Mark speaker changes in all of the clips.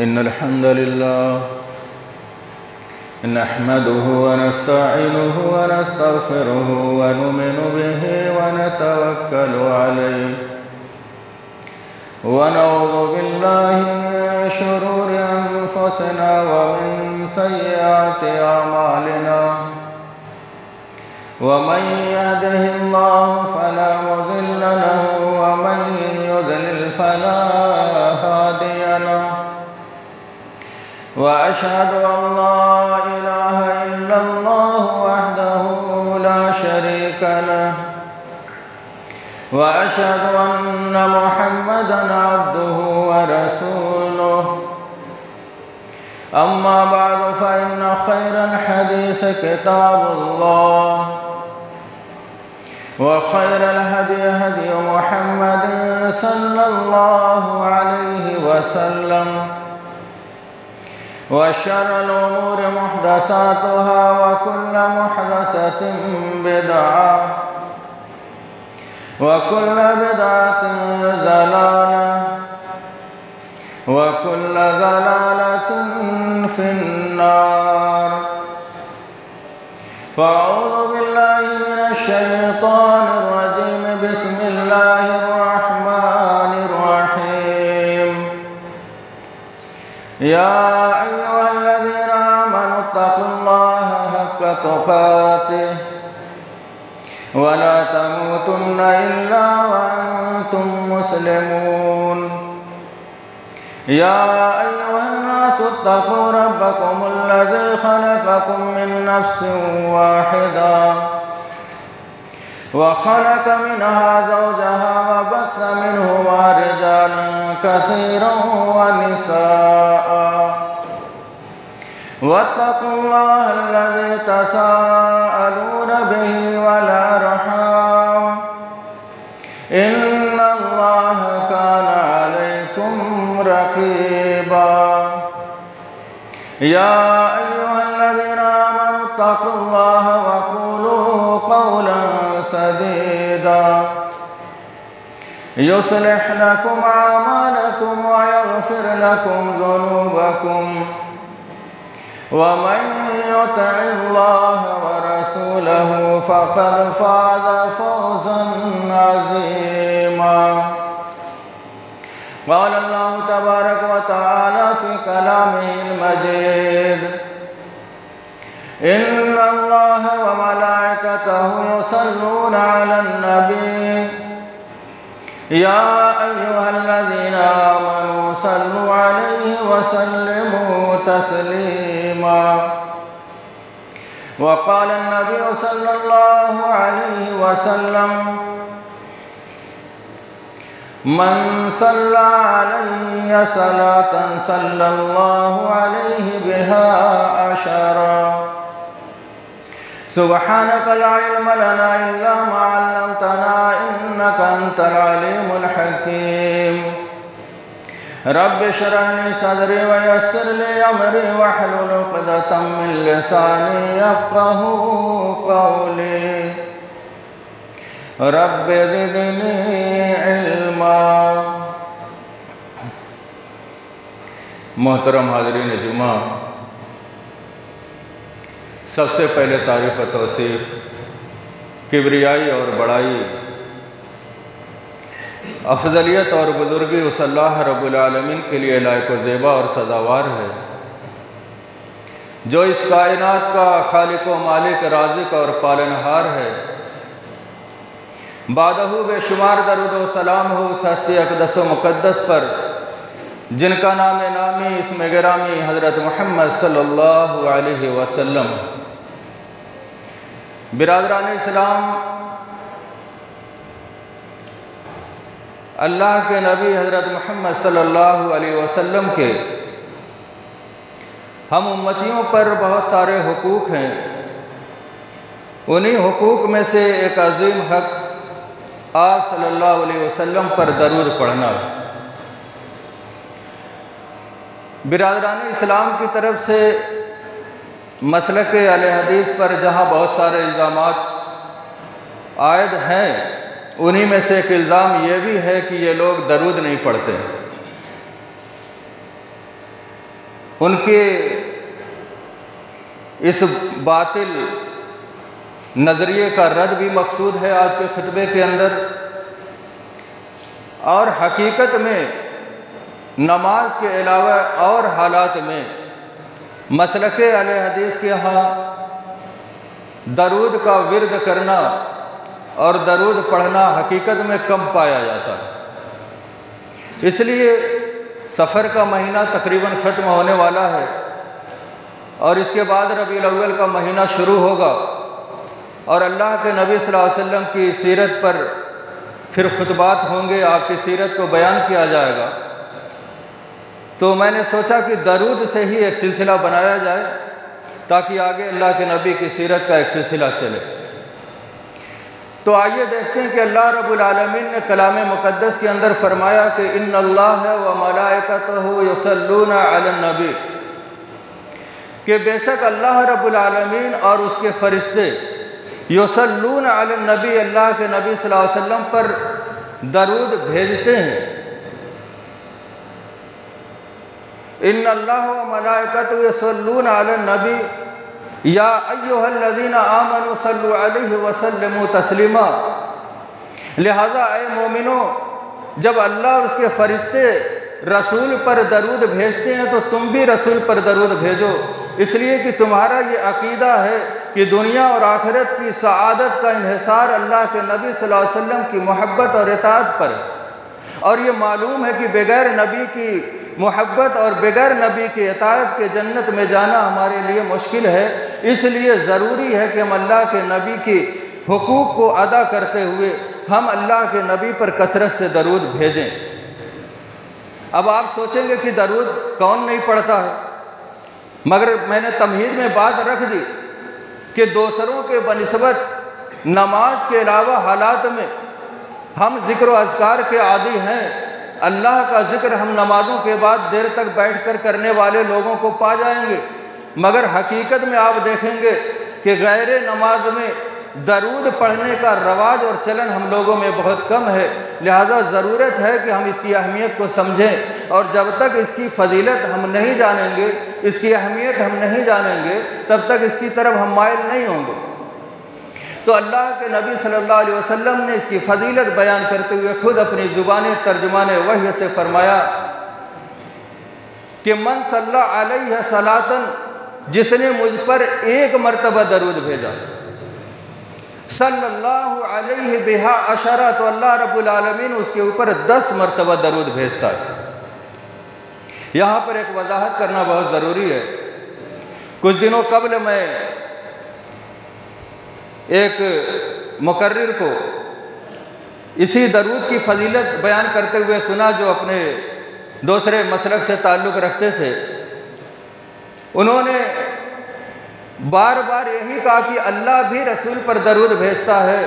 Speaker 1: इन्नल हम्दुलिल्लाह नहमदुहु व नस्तईनुहु व नस्तगफिरुहु व नुमिनु बिहि व नतवक्कलु अलैहि व नऊज़ु बिल्लाहि मिन शुरूरि अनफुसिना व मिन सय्यिआति अमालिना व मन यहदिहिल्लाहु फला मुज़िल्ल लहु व मन युज़लिल फला हादिय लहु व अशहदु अन ला इलाहा इल्लल्लाहु वहदहु ला शरीका लहु व अशहदु अन्न मुहम्मदन अब्दुहु व रसूलुहु अम्मा बअद फ़इन्न खैरल हदीस किताबुल्लाह व खैरल हदी हदी मुहम्मदिन सल्लल्लाहु अलैहि वसल्लम व शर्रल उमूरि मुहदसातुहा व कुल्लु मुहदसतिन बिदअह व कुल्लु बिदअतिन ज़लालह व कुल्लु ज़लालतिन फिन्नार फ़अऊज़ु बिल्लाहि मिनश शैतानिर रजीम बिस्मिल्लाहिर रहमानिर रहीम या अय्युहल्लज़ीना आमनु तक़ुल्लाहा हक़्क़ तुक़ातिह व ला तमूतुन्ना इल्ला व अंतुम मुस्लिमून या अय्युहन्नासु इत्तक़ू रब्बकुमुल्लज़ी ख़लक़कुम मिन नफ्सिन वाहिदा व ख़लक़ मिनहा ज़ौजहा व बस्स मिनहुमा रिजालन कसीरन व निसाअ वत्तक़ुल्लाह अल्लज़ी तसाअलून बिही वल अर्हाम इन्नल्लाह कान अलैकुम रक़ीबा या अय्युहल्लज़ीना आमनु इत्तक़ुल्लाह व क़ूलू क़ौलन सदीदा युस्लिह लकुम अअमालकुम व यग़फिर लकुम ज़ुनूबकुम व मन युतिइल्लाह व रसूलहु फ़क़द फ़ाज़ फ़ौज़न अज़ीमा क़ाल अल्लाहु तबारक व तआला फ़ी कलामिहिल मजीद इन्नल्लाह व मलाइकतहु युसल्लूना अलन नबी या अय्युहल्लज़ीना आमनू सल्लु अलैहि व सल्लिमू तस्लीमा व क़ाल अन्नबी सल्लल्लाहु अलैहि वसल्लम मन सल्ला अलैहि सलातन सल्लल्लाहु अलैहि बिहा अशरा सुब्हानक ला इल्म लना इल्ला मा अल्लमतना इन्नका अंतल अलीमुल हकीम रब्बि इश्रह ली सदरी व यस्सिर ली अमरी वहलुल उक़दतम मिन लिसानी यफ़क़हू क़ौली रब्बि ज़िदनी इल्मा। मोहतरम हाज़रीन जुमा, सबसे पहले तारीफ़ व तौसीफ़ किब्रियाई और बड़ाई, अफजलियत और बुज़ुर्गी उस अल्लाह रब्बुल आलमीन के लिए लायक व ज़ेबा और सदावार है जो इस कायनात का खालिक व मालिक, राज़िक और पालनहार है। बादहू बेशुमार दरूद व सलाम हो उस हस्ती अक़दस व मुक़द्दस पर जिनका नाम नामी इसमें गिरामी हज़रत मुहम्मद सल्लल्लाहु अलैहि वसल्लम। बिरादरान इस्लाम, अल्लाह के नबी हज़रत मुहम्मद सल्लल्लाहु अलैहि वसल्लम के हम उम्मतियों पर बहुत सारे हुकूक हैं। उन्हीं हुकूक में से एक अज़ीम हक़ आप सल्लल्लाहु अलैहि वसल्लम पर दरूद पढ़ना। बिरादरान इस्लाम की तरफ से मसलक अहले हदीस पर जहाँ बहुत सारे इल्ज़ामात आयद हैं, उन्हीं में से एक इल्ज़ाम ये भी है कि ये लोग दरूद नहीं पढ़ते। उनके इस बातिल नज़रिए का रद्द भी मकसूद है आज के खुतबे के अंदर। और हकीकत में नमाज के अलावा और हालात में मसलके अहले हदीस के यहाँ दरूद का विर्द करना और दरूद पढ़ना हकीकत में कम पाया जाता है। इसलिए सफ़र का महीना तकरीबन ख़त्म होने वाला है और इसके बाद रबीउल अव्वल का महीना शुरू होगा और अल्लाह के नबी सल्लल्लाहु अलैहि वसल्लम की सीरत पर फिर खुतबात होंगे, आपकी सीरत को बयान किया जाएगा। तो मैंने सोचा कि दरूद से ही एक सिलसिला बनाया जाए ताकि आगे अल्लाह के नबी की सीरत का एक सिलसिला चले। तो आइए देखते हैं कि अल्लाह रब्बुल आलमीन ने कलाम मुक़द्दस के अंदर फरमाया कि इन्नल्लाह व मलाइकतहु युसल्लूना अलन नबी, कि बेशक अल्लाह रब्बुल आलमीन और उसके फरिश्ते युसल्लूना अलन नबी, अल्लाह के नबी सल्लल्लाहु अलैहि वसल्लम पर दरूद भेजते हैं। इन्नल्लाह व मलाइकतहु युसल्लूना अलन नबी या अय्युहल्लज़ीना आमनू सल्लु अलैहि व सल्लिमू तस्लीमा। लिहाजा ए मोमिनो, जब अल्लाह और उसके फरिश्ते रसूल पर दरूद भेजते हैं तो तुम भी रसूल पर दरूद भेजो, इसलिए कि तुम्हारा ये अकीदा है कि दुनिया और आखिरत की सआदत का इन्हिसार अल्लाह के नबी सल्लल्लाहु अलैहि वसल्लम की मोहब्बत और इताअत पर है। और ये मालूम है कि बग़ैर नबी की मोहब्बत और बग़ैर नबी के इताअत के जन्नत में जाना हमारे लिए मुश्किल है। इसलिए ज़रूरी है कि हम अल्लाह के नबी के हुकूक़ को अदा करते हुए हम अल्लाह के नबी पर कसरत से दरूद भेजें। अब आप सोचेंगे कि दरूद कौन नहीं पढ़ता है, मगर मैंने तमहीद में बात रख दी कि दूसरों के बनिस्बत नमाज के अलावा हालात में हम ज़िक्र व अज़कार के आदी हैं। अल्लाह का ज़िक्र हम नमाज़ों के बाद देर तक बैठकर करने वाले लोगों को पा जाएंगे, मगर हकीकत में आप देखेंगे कि गैर नमाज में दरूद पढ़ने का रवाज और चलन हम लोगों में बहुत कम है। लिहाजा ज़रूरत है कि हम इसकी अहमियत को समझें, और जब तक इसकी फ़जीलत हम नहीं जानेंगे, इसकी अहमियत हम नहीं जानेंगे, तब तक इसकी तरफ हम माइल नहीं होंगे। तो अल्लाह के नबी सल्लल्लाहु अलैहि वसल्लम ने इसकी फ़जीलत बयान करते हुए खुद अपनी ज़ुबानी तर्जुमान वही से फरमाया कि मन सल्ला अलैहि सलातन, जिसने मुझ पर एक मरतबा दरूद भेजा, सल्लल्लाहु अलैहि बिहा अशरा, तो अल्लाह रब्बुल आलमीन उसके ऊपर 10 मरतबा दरूद भेजता है। यहाँ पर एक वजाहत करना बहुत ज़रूरी है। कुछ दिनों कबल मैं एक मुकर्रिर को इसी दरूद की फ़जीलत बयान करते हुए सुना जो अपने दूसरे मसलक से ताल्लुक़ रखते थे। उन्होंने बार बार यही कहा कि अल्लाह भी रसूल पर दरूद भेजता है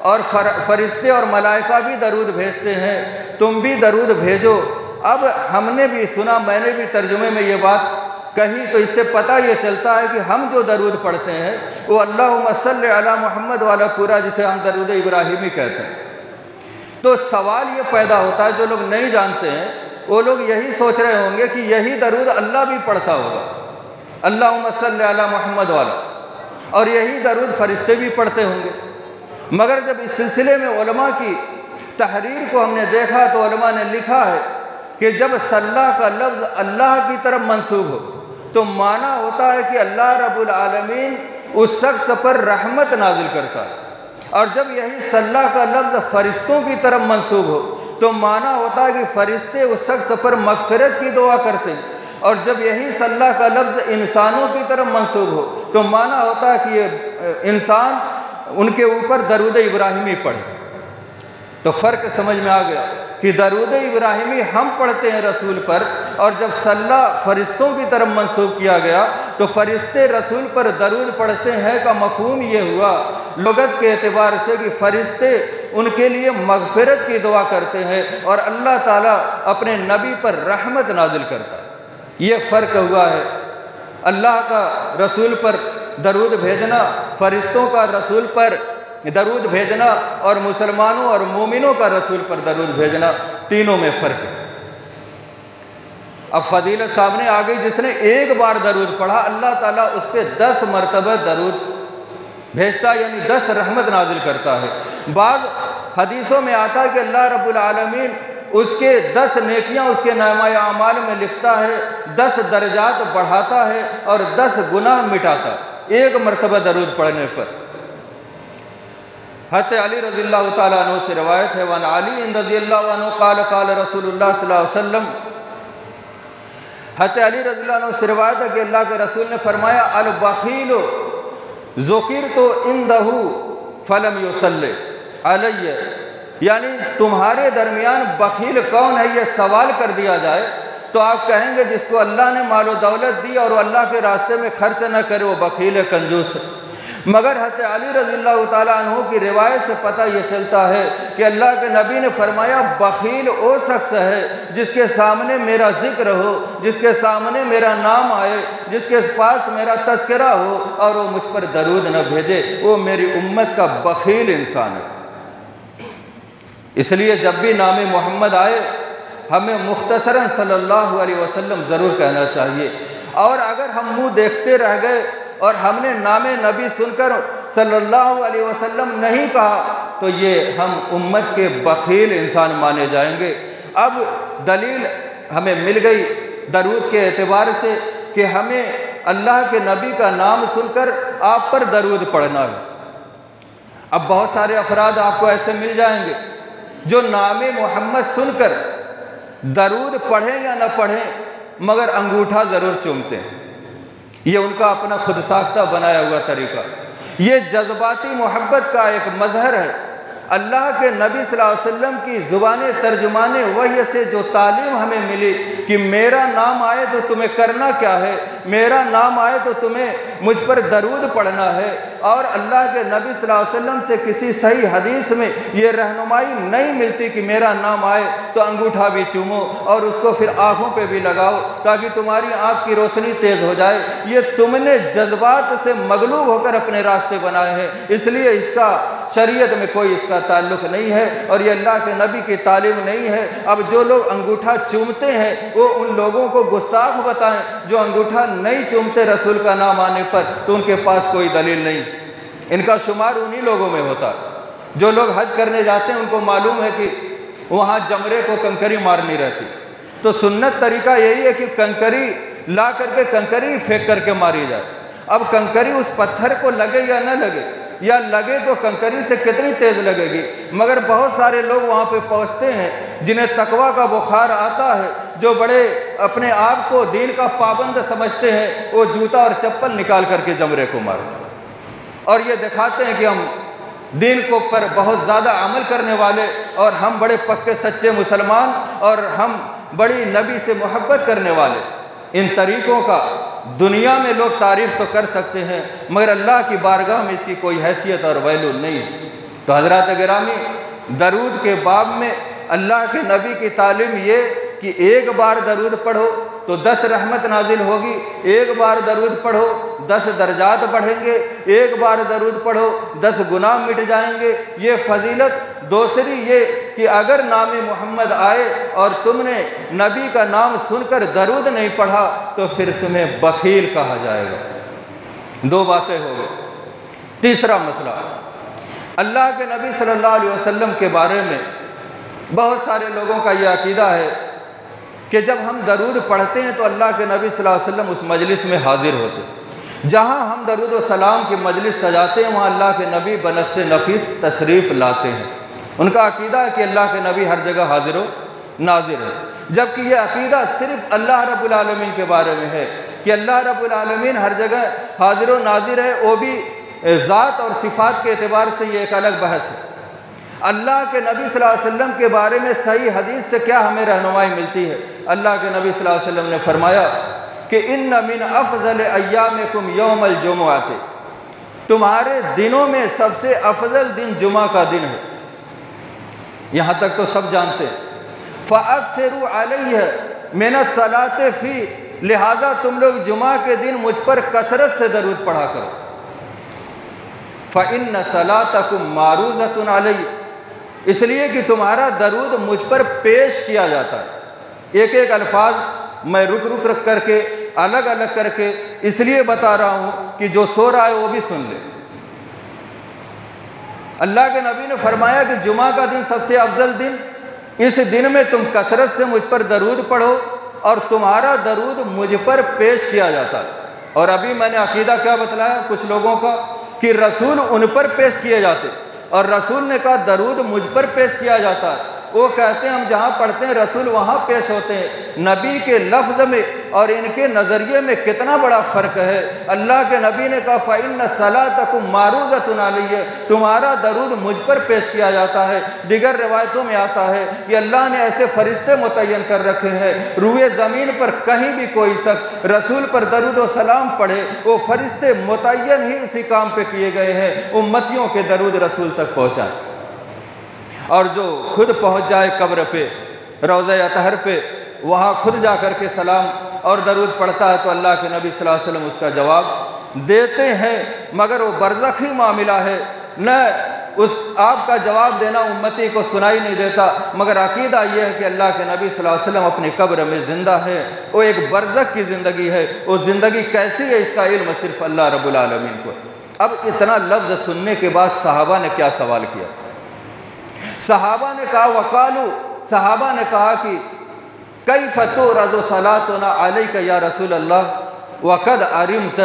Speaker 1: और फरिश्ते और मलाइका भी दरूद भेजते हैं, तुम भी दरूद भेजो। अब हमने भी सुना, मैंने भी तर्जुमे में ये बात कही, तो इससे पता ये चलता है कि हम जो दरूद पढ़ते हैं वो अल्लाहुम्मा सल्लि अला मुहम्मद वाला पूरा, जिसे हम दरूद इब्राहिमी कहते हैं। तो सवाल ये पैदा होता है, जो लोग नहीं जानते हैं वो लोग यही सोच रहे होंगे कि यही दरूद अल्लाह भी पढ़ता होगा, अल्लाहुम्मा सल्लि अला मुहम्मद वाला, और यही दरूद फरिश्ते भी पढ़ते होंगे। मगर जब इस सिलसिले में उलमा की तहरीर को हमने देखा तो उलमा ने लिखा है कि जब सल्ला का लफ्ज़ अल्लाह की तरफ मंसूब हो तो माना होता है कि अल्लाह रब्बुल आलमीन उस शख्स पर रहमत नाजिल करता है, और जब यही सल्ला का लफ्ज़ फरिश्तों की तरफ मंसूब हो तो माना होता है कि फरिश्ते उस शख्स पर मग़फ़िरत की दुआ करते हैं, और जब यही सल्ला का लफ्ज़ इंसानों की तरफ मंसूब हो तो माना होता है कि ये इंसान उनके ऊपर दरूद इब्राहिमी पढ़े। तो फ़र्क समझ में आ गया कि दरूद इब्राहिमी हम पढ़ते हैं रसूल पर, और जब सल्ला फरिश्तों की तरफ मंसूब किया गया तो फरिश्ते रसूल पर दरूद पढ़ते हैं का मफ़हूम ये हुआ लुगत के एतबार से कि फरिश्ते उनके लिए मग़फ़िरत की दुआ करते हैं और अल्लाह ताला अपने नबी पर रहमत नाजिल करता है। ये फ़र्क हुआ है। अल्लाह का रसूल पर दरूद भेजना, फरिश्तों का रसूल पर दरूद भेजना, और मुसलमानों और मोमिनों का रसूल पर दरूद भेजना, तीनों में फ़र्क है। अब फजीलत सामने आ गई, जिसने एक बार दरूद पढ़ा अल्लाह ताला उस पर 10 मरतबा दरूद भेजता, यानी 10 रहमत नाजिल करता है। बाद हदीसों में आता है कि अल्लाह रब्बुल आलमीन उसके 10 नेकियां उसके नामाए आमाल में लिखता है, 10 दर्जात बढ़ाता है और 10 गुनाह मिटाता एक मरतबा दरूद पढ़ने पर। हज़रत अली रज़ियल्लाहु ताला अन्हु से रवायत है, वन अली रज़ियल्लाहु अन्हु क़ाल क़ाल रसूलुल्लाह सल्लल्लाहु अलैहि वसल्लम, हज़रत अली रज़ियल्लाहु अन्हु से रवायत है कि अल्लाह के रसूल ने फरमाया, अल बख़ील ज़ुकिरतु इंदहु फलम युसल्लि अलैहि, यानी तुम्हारे दरमियान बखील कौन है ये सवाल कर दिया जाए तो आप कहेंगे जिसको अल्लाह ने मालो दौलत दी और वो अल्लाह के रास्ते में खर्च न करे वो बखील है, कंजूस है। मगर हज़रत अली रज़ियल्लाहु ताला अन्हु की रिवायत से पता ये चलता है कि अल्लाह के नबी ने फरमाया, बखील वो शख्स है जिसके सामने मेरा जिक्र हो, जिसके सामने मेरा नाम आए, जिसके पास मेरा तज़किरा हो और वो मुझ पर दरूद न भेजे, वो मेरी उम्मत का बखील इंसान है। इसलिए जब भी नाम मोहम्मद आए हमें मुख्तसरन सल्लल्लाहु अलैहि वसल्लम ज़रूर कहना चाहिए। और अगर हम मुँह देखते रह गए और हमने नाम नबी सुनकर सल्लल्लाहु अलैहि वसल्लम नहीं कहा तो ये हम उम्मत के बखील इंसान माने जाएंगे। अब दलील हमें मिल गई दरूद के एतबार से कि हमें अल्लाह के नबी का नाम सुनकर आप पर दरूद पढ़ना है। अब बहुत सारे अफराद आपको ऐसे मिल जाएंगे जो नाम मोहम्मद सुनकर दरूद पढ़ें या न पढ़ें मगर अंगूठा ज़रूर चूमते हैं। ये उनका अपना खुद साख्ता बनाया हुआ तरीका, ये जज्बाती मोहब्बत का एक मजहर है। अल्लाह के नबी सल्लल्लाहु अलैहि वसल्लम की ज़ुबान तर्जुमान वही से जो तालीम हमें मिली कि मेरा नाम आए तो तुम्हें करना क्या है, मेरा नाम आए तो तुम्हें मुझ पर दरूद पढ़ना है। और अल्लाह के नबी सल्लल्लाहु अलैहि वसल्लम से किसी सही हदीस में ये रहनुमाई नहीं मिलती कि मेरा नाम आए तो अंगूठा भी चूमो और उसको फिर आँखों पे भी लगाओ ताकि तुम्हारी आँख की रोशनी तेज़ हो जाए। ये तुमने जज्बात से मगलूब होकर अपने रास्ते बनाए हैं, इसलिए इसका शरीयत में कोई इसका ताल्लुक़ नहीं है और ये अल्लाह के नबी की तालीम नहीं है। अब जो लोग अंगूठा चूमते हैं वो उन लोगों को गुस्ताख बताएं जो अंगूठा नहीं चूमते रसूल का नाम आने पर, तो उनके पास कोई दलील नहीं। इनका शुमार उन्हीं लोगों में होता है जो लोग हज करने जाते हैं, उनको मालूम है कि वहाँ जमरे को कंकरी मारनी रहती, तो सुन्नत तरीका यही है कि कंकरी ला करके कंकरी फेंक करके मारी जाए। अब कंकरी उस पत्थर को लगे या न लगे, या लगे तो कंकरी से कितनी तेज़ लगेगी, मगर बहुत सारे लोग वहाँ पे पहुँचते हैं जिन्हें तकवा का बुखार आता है, जो बड़े अपने आप को दीन का पाबंद समझते हैं, वो जूता और चप्पल निकाल करके जमरे को मारते हैं और ये दिखाते हैं कि हम दीन को पर बहुत ज़्यादा अमल करने वाले और हम बड़े पक्के सच्चे मुसलमान और हम बड़ी नबी से मोहब्बत करने वाले। इन तरीक़ों का दुनिया में लोग तारीफ़ तो कर सकते हैं मगर अल्लाह की बारगाह में इसकी कोई हैसियत और वैल्यू नहीं है। तो हज़रात गिरामी, दरूद के बाब में अल्लाह के नबी की तालीम ये कि एक बार दरूद पढ़ो तो 10 रहमत नाजिल होगी, एक बार दरूद पढ़ो 10 दर्जात बढ़ेंगे, एक बार दरूद पढ़ो 10 गुनाह मिट जाएंगे। ये फजीलत। दूसरी ये कि अगर नाम मोहम्मद आए और तुमने नबी का नाम सुनकर दरूद नहीं पढ़ा तो फिर तुम्हें बखील कहा जाएगा। 2 बातें हो गई। तीसरा मसला, अल्लाह के नबी सल्लल्लाहु अलैहि वसल्लम के बारे में बहुत सारे लोगों का यह अकीदा है कि जब हम दरूद पढ़ते हैं तो अल्लाह के नबी सल्लल्लाहु अलैहि वसल्लम उस मजलिस में हाजिर होते। जहाँ हम दरूद व सलाम की मजलिस सजाते हैं वहाँ अल्लाह के नबी बनफ़्स नफीस तशरीफ़ लाते हैं। उनका अकीदा है कि अल्लाह के नबी हर जगह हाजिर हो नाजिर है, जबकि यह अकीदा सिर्फ़ अल्लाह रब्बुल आलमीन के बारे में है कि अल्लाह रब्बुल आलमीन हर जगह हाजिर व नाजिर है। वो भी ज़ात और सिफ़ात के एतबार से ये एक अलग बहस है। अल्लाह के नबी सल्लल्लाहु अलैहि वसल्लम के बारे में सही हदीस से क्या हमें रहनुमाई मिलती है? अल्लाह के नबी सल्लल्लाहु अलैहि वसल्लम ने फरमाया कि इन्ना मिन अफ़ज़ल अय्यामिकुम यौमुल जुमुअति, तुम्हारे दिनों में सबसे अफजल दिन जुमा का दिन है। यहाँ तक तो सब जानते हैं। फ़अक्सिरू अलैहि मिन सलाते फ़ी, लिहाजा तुम लोग जुमा के दिन मुझ पर कसरत से दरूद पढ़ा करो। फ़इन्न सलातकुम मारूज़तुन अलैहि, इसलिए कि तुम्हारा दरूद मुझ पर पेश किया जाता है। एक एक अल्फाज मैं रुक रुक रख करके अलग अलग करके इसलिए बता रहा हूँ कि जो सो रहा है वो भी सुन ले। अल्लाह के नबी ने फरमाया कि जुमा का दिन सबसे अफजल दिन, इस दिन में तुम कसरत से मुझ पर दरूद पढ़ो और तुम्हारा दरूद मुझ पर पेश किया जाता है। और अभी मैंने अकीदा क्या बतलाया कुछ लोगों का कि रसूल उन पर पेश किए जाते, और रसूल ने कहा दरूद मुझ पर पेश किया जाता है। वो कहते हैं हम जहाँ पढ़ते हैं रसूल वहाँ पेश होते हैं। नबी के लफ्ज़ में और इनके नज़रिए में कितना बड़ा फ़र्क है। अल्लाह के नबी ने कहा फ़इन्न सलातकुम मारूज़तुन अलैहि, तुम्हारा दरूद मुझ पर पेश किया जाता है। दिगर रिवायतों में आता है कि अल्लाह ने ऐसे फरिश्ते मुतय्यन कर रखे हैं, रूए ज़मीन पर कहीं भी कोई शख्स रसूल पर दरूद व सलाम पढ़े, वो फरिश्ते मुतय्यन ही इसी काम पर किए गए हैं उम्मतियों के दरूद रसूल तक पहुँचाए। और जो खुद पहुंच जाए कब्र पे, रोज़ा अतहर पे, वहाँ खुद जा कर के सलाम और दरूद पढ़ता है तो अल्लाह के नबी सल्लल्लाहु अलैहि वसल्लम उसका जवाब देते हैं। मगर वो बरज़खी मामला है, न उस आपका जवाब देना उम्मती को सुनाई नहीं देता। मगर अकीदा ये है कि अल्लाह के नबी सल्लल्लाहु अलैहि वसल्लम अपनी कब्र में ज़िंदा है, वो एक बरज़ख की ज़िंदगी है। वो ज़िंदगी कैसी है इसका इल्म सिर्फ अल्लाह रब्बुल आलमीन को। अब इतना लफ्ज़ सुनने के बाद सहाबा ने क्या सवाल किया? सहाबा ने कहा वकालू, सहाबा ने कहा कि कई फ़तो रज़ो सलातुना अलैका या रसूल अल्लाह वक़द अरिमत,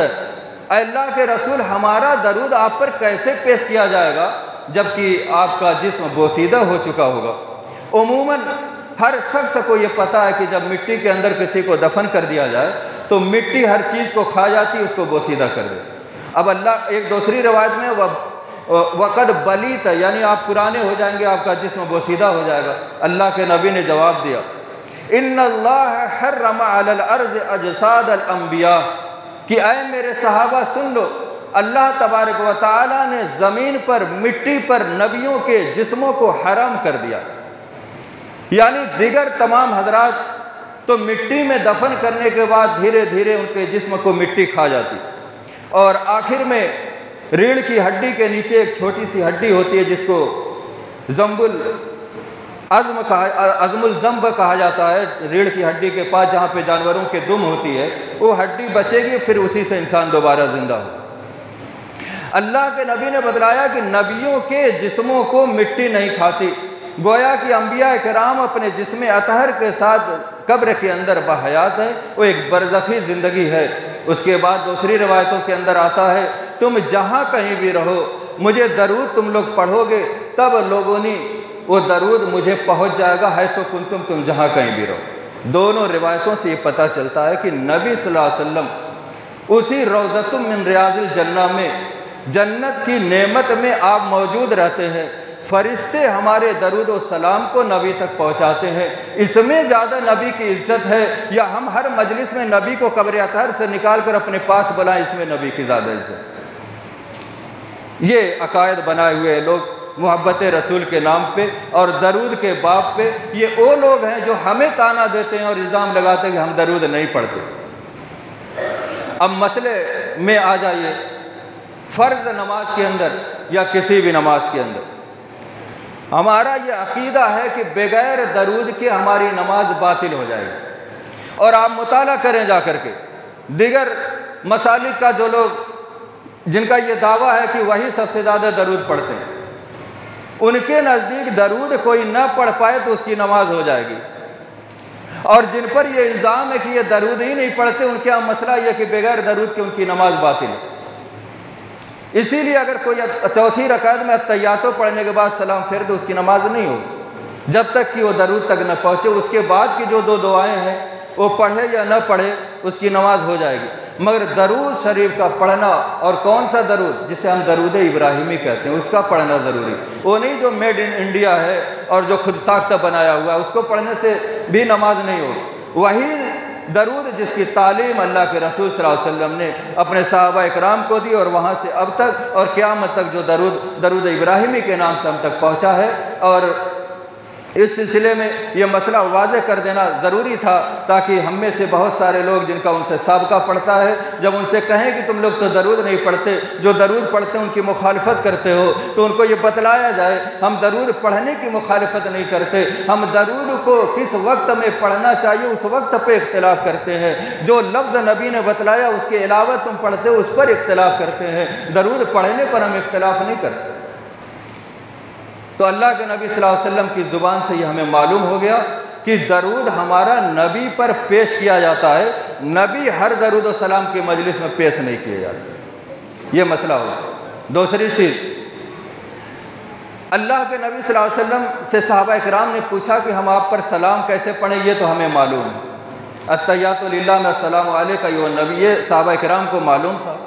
Speaker 1: अल्लाह के रसूल हमारा दरूद आप पर कैसे पेश किया जाएगा जबकि आपका जिस्म बोसीदा हो चुका होगा। उमूमन हर शख्स को ये पता है कि जब मिट्टी के अंदर किसी को दफन कर दिया जाए तो मिट्टी हर चीज़ को खा जाती, उसको बोसीदा कर दे। अब अल्लाह एक दूसरी रवायत में वक़द बलीत, यानी आप पुराने हो जाएंगे, आपका जिस्म बोसीदा हो जाएगा। अल्लाह के नबी ने जवाब दिया इन्नल्लाह हर्रमा अलल अर्ज़ अजसादल अंबिया, कि ऐ मेरे सहाबा सुन लो, अल्लाह तबारक व तआला ने ज़मीन पर मिट्टी पर नबियों के जिस्मों को हराम कर दिया। यानी दिगर तमाम हजरात तो मिट्टी में दफन करने के बाद धीरे धीरे उनके जिस्म को मिट्टी खा जाती, और आखिर में रीढ़ की हड्डी के नीचे एक छोटी सी हड्डी होती है जिसको जम्बुल अज़्म अज़मुल ज़म्ब कहा जाता है। रीढ़ की हड्डी के पास जहाँ पे जानवरों के दुम होती है वो हड्डी बचेगी, फिर उसी से इंसान दोबारा ज़िंदा हो। अल्लाह के नबी ने बतलाया कि नबियों के जिस्मों को मिट्टी नहीं खाती। गोया कि अंबिया इकराम अपने जिस्म अतहर के साथ कब्र के अंदर बहयात है, वो एक बरज़खी ज़िंदगी है। उसके बाद दूसरी रवायतों के अंदर आता है तुम जहाँ कहीं भी रहो मुझे दरूद तुम लोग पढ़ोगे तब लोगों ने वो दरूद मुझे पहुँच जाएगा, है सो कुंतुम, तुम जहाँ कहीं भी रहो। दोनों रिवायतों से ये पता चलता है कि नबी सल्लल्लाहु अलैहि वसल्लम उसी रौज़तुम मिन रियाज़िल जन्नह में, जन्नत की नेमत में आप मौजूद रहते हैं। फरिश्ते हमारे दरूद व सलाम को नबी तक पहुँचाते हैं। इसमें ज़्यादा नबी की इज़्ज़त है या हम हर मजलिस में नबी को कब्र अतहर से निकाल कर अपने पास बुलाएं, इसमें नबी की ज़्यादा इज़्ज़त। ये अकायद बनाए हुए लोग मोहब्बत रसूल के नाम पे और दरूद के बाप पे, ये वो लोग हैं जो हमें ताना देते हैं और इल्ज़ाम लगाते हैं कि हम दरूद नहीं पढ़ते। अब मसले में आ जाइए, फ़र्ज़ नमाज के अंदर या किसी भी नमाज के अंदर हमारा ये अकीदा है कि बग़ैर दरूद के हमारी नमाज बातिल हो जाएगी। और आप मुताला करें जा कर के दिगर मसालिक का, जो लोग जिनका ये दावा है कि वही सबसे ज़्यादा दरूद पढ़ते हैं, उनके नज़दीक दरूद कोई न पढ़ पाए तो उसकी नमाज हो जाएगी। और जिन पर यह इल्ज़ाम है कि ये दरूद ही नहीं पढ़ते, उनके यहाँ मसला यह कि बगैर दरूद के उनकी नमाज बातिल है। इसीलिए अगर कोई चौथी रकात में अत्तहियातो पढ़ने के बाद सलाम फेर दे, उसकी नमाज नहीं होगी जब तक कि वो दरूद तक न पहुँचे। उसके बाद की जो दो दुआएँ हैं वो पढ़े या न पढ़े उसकी नमाज हो जाएगी। मगर दरूद शरीफ का पढ़ना, और कौन सा दरूद जिसे हम दरूद इब्राहिमी कहते हैं, उसका पढ़ना ज़रूरी, वो नहीं जो मेड इन इंडिया है और जो खुद साख्ता बनाया हुआ है, उसको पढ़ने से भी नमाज नहीं होगी। वही दरूद जिसकी तालीम अल्लाह के रसूल सल्लल्लाहु अलैहि वसल्लम ने अपने सहाबा इकराम को दी और वहाँ से अब तक और क़यामत तक जो दरूद इब्राहिमी के नाम से हम तक पहुँचा है। और इस सिलसिले में ये मसला वाज़ेह कर देना ज़रूरी था, ताकि हम में से बहुत सारे लोग जिनका उनसे साबका पड़ता है, जब उनसे कहें कि तुम लोग तो दरूद नहीं पढ़ते, जो दरूद पढ़ते हैं उनकी मुखालफत करते हो, तो उनको ये बतलाया जाए हम दरूद पढ़ने की मुखालफत नहीं करते, हम दरूद को किस वक्त में पढ़ना चाहिए उस वक्त पर इख्तिलाफ़ करते हैं। जो लफ्ज़ नबी ने बतलाया उसके अलावा तुम पढ़ते हो उस पर इख्तिलाफ़ करते हैं, दरूद पढ़ने पर हम इख्तिलाफ़ नहीं करते। तो अल्लाह के नबी सल्लल्लाहु अलैहि वसल्लम की ज़ुबान से ये हमें मालूम हो गया कि दरूद हमारा नबी पर पेश किया जाता है, नबी हर दरूद व सलाम की मजलिस में पेश नहीं किए जाते। ये मसला हुआ। दूसरी चीज़, अल्लाह के नबी सल्लल्लाहु अलैहि वसल्लम से सहाबा किराम ने पूछा कि हम आप पर सलाम कैसे पढ़ें, ये तो हमें मालूम है, अत्तहियातु लिल्लाह व अस्सलामु अलैका अय्युहन नबी, ये सहाबा किराम को मालूम था।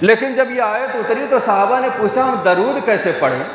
Speaker 1: लेकिन जब ये आयत उतरी तो सहाबा ने पूछा हम दरूद कैसे पढ़ें,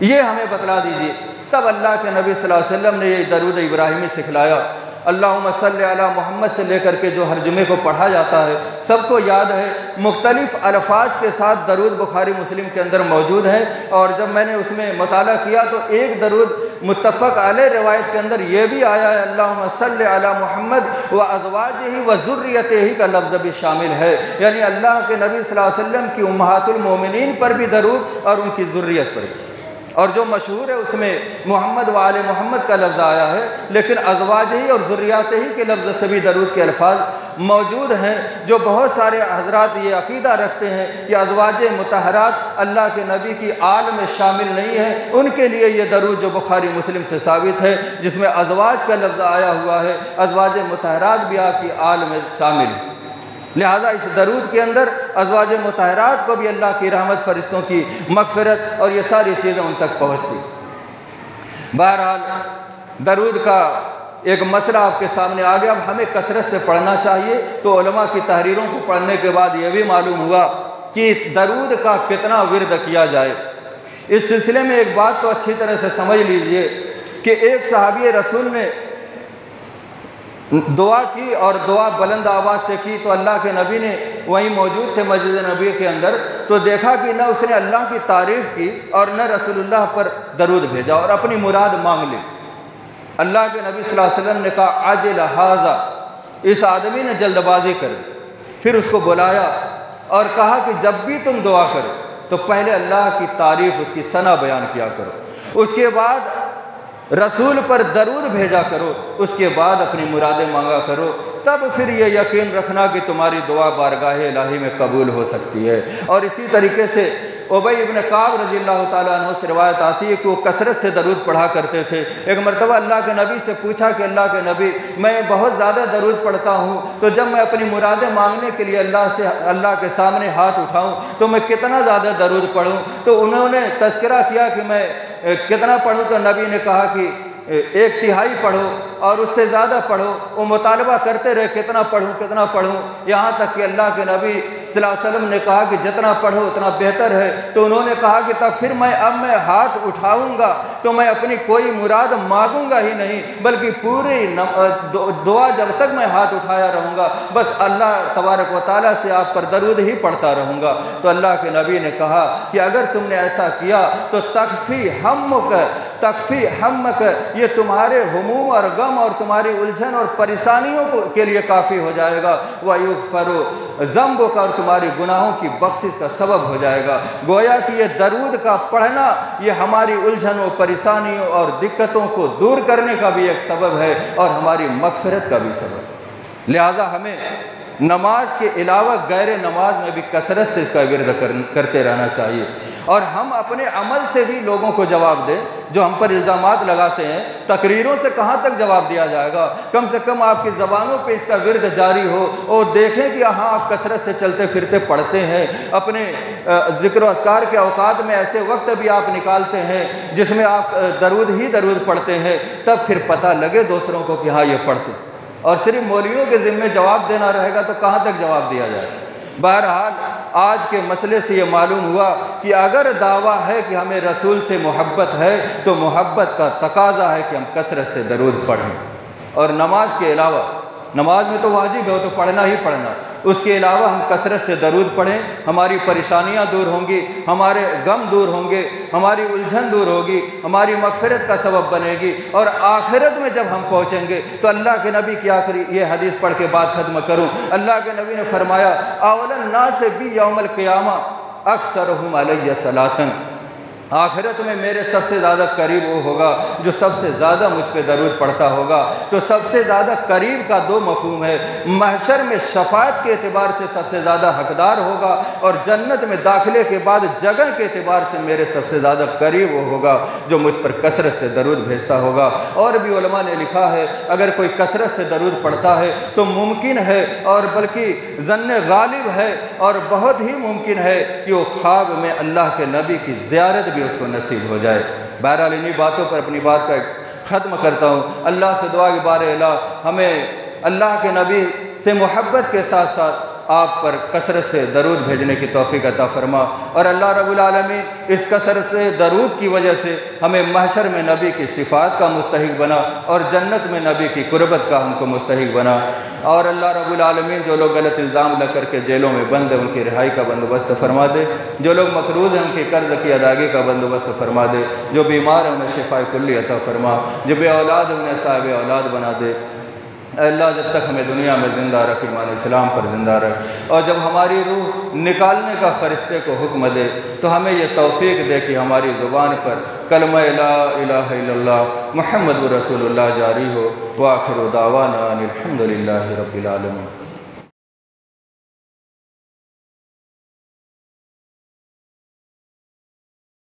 Speaker 1: ये हमें बतला दीजिए। तब अल्लाह के नबी सल्लल्लाहु अलैहि वसल्लम ने ये दरूद इब्राहिमी सिखलाया। अल्लाहुम्मा सल्लि अला मोहम्मद से लेकर के जो हर जुमे को पढ़ा जाता है, सबको याद है, मुख्तलिफ़ अल्फाज के साथ दरूद बुखारी मुस्लिम के अंदर मौजूद है। और जब मैंने उसमें मुताला किया तो एक दरूद मुत्तफ़क़ अलैह रिवायत के अंदर ये भी आया है, अल्लाहुम्मा सल्लि अला मोहम्मद व अज़वाजिही व ज़ुर्रियतिही का लफ्ज़ भी शामिल है, यानी अल्लाह के नबी सल्लल्लाहु अलैहि वसल्लम की उम्महातुल मोमिनीन पर भी दरूद और उनकी ज़ुर्रियत पर भी। और जो मशहूर है उसमें मोहम्मद व आले मोहम्मद का लफ्ज़ आया है, लेकिन अज़वाजिही और ज़ुर्रियतिही के लफ्ज़ से भी दरूद के अल्फाज मौजूद हैं। जो बहुत सारे हज़रात ये अक़ीदा रखते हैं कि अज़वाज मुतहरात अल्लाह के नबी की आल में शामिल नहीं है, उनके लिए ये दरूद जो बुखारी मुस्लिम से साबित है, जिसमें अज़वाज का लफ्ज़ आया हुआ है, अज़वाज मुतहरात भी आपकी आल में शामिल है। लिहाजा इस दरूद के अंदर अज़वाज मुतहरात को भी अल्लाह की रहमत, फ़रिश्तों की मग़फ़िरत और ये सारी चीज़ें उन तक पहुँचती। बहरहाल दरूद का एक मसला आपके सामने आ गया। अब हमें कसरत से पढ़ना चाहिए। तो उलमा की तहरीरों को पढ़ने के बाद ये भी मालूम हुआ कि दरूद का कितना विर्द किया जाए। इस सिलसिले में एक बात तो अच्छी तरह से समझ लीजिए कि एक सहाबी रसूल ने दुआ की और दुआ बुलंद आवाज़ से की, तो अल्लाह के नबी ने वहीं मौजूद थे मस्जिद नबी के अंदर, तो देखा कि न उसने अल्लाह की तारीफ़ की और न रसूलुल्लाह पर दरूद भेजा और अपनी मुराद मांग ली। अल्लाह के नबी सल्लल्लाहु अलैहि वसल्लम ने कहा अजिल हाज़ा, इस आदमी ने जल्दबाजी कर दी। फिर उसको बुलाया और कहा कि जब भी तुम दुआ करो तो पहले अल्लाह की तारीफ़, उसकी सना बयान किया करो, उसके बाद रसूल पर दरूद भेजा करो, उसके बाद अपनी मुरादें मांगा करो, तब फिर ये यकीन रखना कि तुम्हारी दुआ बारगाह इलाही में कबूल हो सकती है। और इसी तरीके से उबई इब्न काब रज़ियल्लाहु ताला अन्हु से रिवायत आती है कि वो कसरत से दरूद पढ़ा करते थे। एक मरतबा अल्लाह के नबी से पूछा कि अल्लाह के नबी, मैं बहुत ज़्यादा दरूद पढ़ता हूँ, तो जब मैं अपनी मुरादें मांगने के लिए अल्लाह के सामने हाथ उठाऊँ तो मैं कितना ज़्यादा दरूद पढ़ूँ? तो उन्होंने तज़किरा किया कि मैं कितना पढ़ूँ, तो नबी ने कहा कि 1/3 पढ़ो और उससे ज़्यादा पढ़ो। वो मुतालबा करते रहे कितना पढ़ूँ, यहाँ तक कि अल्लाह के नबी सल्लल्लाहु अलैहि वसल्लम ने कहा कि जितना पढ़ो उतना बेहतर है। तो उन्होंने कहा कि तब फिर अब मैं हाथ उठाऊँगा तो मैं अपनी कोई मुराद मांगूँगा ही नहीं, बल्कि पूरी दुआ जब तक मैं हाथ उठाया रहूँगा बस अल्लाह तबारक व तआला से आप पर दरूद ही पढ़ता रहूँगा। तो अल्लाह के नबी ने कहा कि अगर तुमने ऐसा किया तो तकफ़ी हम्मक, ये तुम्हारे हुमूम और गम और तुम्हारी उलझन और परेशानियों के लिए काफ़ी हो जाएगा। वयुग़फ़रु ज़ंबुक, और तुम्हारी गुनाहों की बख्शिश का सबब हो जाएगा। गोया कि ये दरूद का पढ़ना ये हमारी उलझनों, परेशानियों और दिक्कतों को दूर करने का भी एक सबब है और हमारी मग़फ़िरत का भी सबब है। लिहाजा हमें नमाज के अलावा गैर नमाज में भी कसरत से इसका विर्द करते रहना चाहिए। और हम अपने अमल से भी लोगों को जवाब दें। जो हम पर इल्ज़ामात लगाते हैं, तकरीरों से कहाँ तक जवाब दिया जाएगा? कम से कम आपकी ज़बानों पे इसका विर्द जारी हो और देखें कि हाँ आप कसरत से चलते फिरते पढ़ते हैं। अपने ज़िक्र अस्कार के औकात में ऐसे वक्त भी आप निकालते हैं जिसमें आप दरूद पढ़ते हैं, तब फिर पता लगे दूसरों को कि हाँ ये पढ़ते। और सिर्फ मौलवियों के ज़िम्मे जवाब देना रहेगा तो कहाँ तक जवाब दिया जाए? बहरहाल आज के मसले से ये मालूम हुआ कि अगर दावा है कि हमें रसूल से मोहब्बत है तो मोहब्बत का तकाजा है कि हम कसरत से दरूद पढ़ें। और नमाज के अलावा
Speaker 2: नमाज में तो वाजिब है, वो तो पढ़ना ही पढ़ना। उसके अलावा हम कसरत से दरूद पढ़ें, हमारी परेशानियां दूर होंगी, हमारे गम दूर होंगे, हमारी उलझन दूर होगी, हमारी मगफिरत का सबब बनेगी। और आखिरत में जब हम पहुँचेंगे तो अल्लाह के नबी की आखिरी ये हदीस पढ़ के बात ख़त्म करूँ। अल्लाह के नबी ने फरमाया, अवलन नास बी यौमल क़ियामा अक्सरहुम अलैया सलातन, आखिरत में मेरे सबसे ज़्यादा करीब वो होगा जो सबसे ज़्यादा मुझ पर दरूद पढ़ता होगा। तो सबसे ज़्यादा करीब का दो मफहूम है, महशर में शफाअत के एतबार से सबसे ज़्यादा हकदार होगा, और जन्नत में दाखिले के बाद जगह के एतबार से मेरे सबसे ज़्यादा करीब वो होगा जो मुझ पर कसरत से दरूद भेजता होगा। और भी उलमा ने लिखा है, अगर कोई कसरत से दरूद पढ़ता है तो मुमकिन है, और बल्कि ज़न्ने गालिब है और बहुत ही मुमकिन है कि वो ख्वाब में अल्लाह के नबी की ज़ियारत भी उसको नसीब हो जाए। बहरहाल इन्हीं बातों पर अपनी बात का ख़त्म करता हूँ। अल्लाह से दुआ के बारे अल्लाह हमें अल्लाह के नबी से मोहब्बत के साथ साथ आप पर कसरत से दरूद भेजने की तौफीक अता फरमा, और अल्लाह रब्बुल आलमीन इस कसरत से दरूद की वजह से हमें महशर में नबी की शिफात का मुस्तहिक बना और जन्नत में नबी की कुर्बत का हमको मुस्तहिक बना। और अल्लाह रब्बुल आलमीन जो लोग गलत इल्ज़ाम लग करके जेलों में बंद हैं उनकी रिहाई का बंदोबस्त फरमा दे, जो लोग मकरूज़ हैं उनके कर्ज़ की अदायगी का बंदोबस्त फरमा दे, जो बीमार हैं उन्हें शिफाए कुल्ली अता फरमा, जो बे औलाद हैं उन्हें साहिब औलाद बना दे। अल्लाह जब तक हमें दुनिया में ज़िंदा रख, ईमान इस्लाम पर ज़िंदा रख, और जब हमारी रूह निकालने का फ़रिश्ते को हुक्म दे तो हमें यह तौफ़ीक दे कि हमारी ज़ुबान पर कलमा ला इलाहा इल्लल्लाह मुहम्मदुर रसूलुल्लाह जारी हो। व आखिरु दावाना अनिल हम्दुलिल्लाहि रब्बिल आलमीन।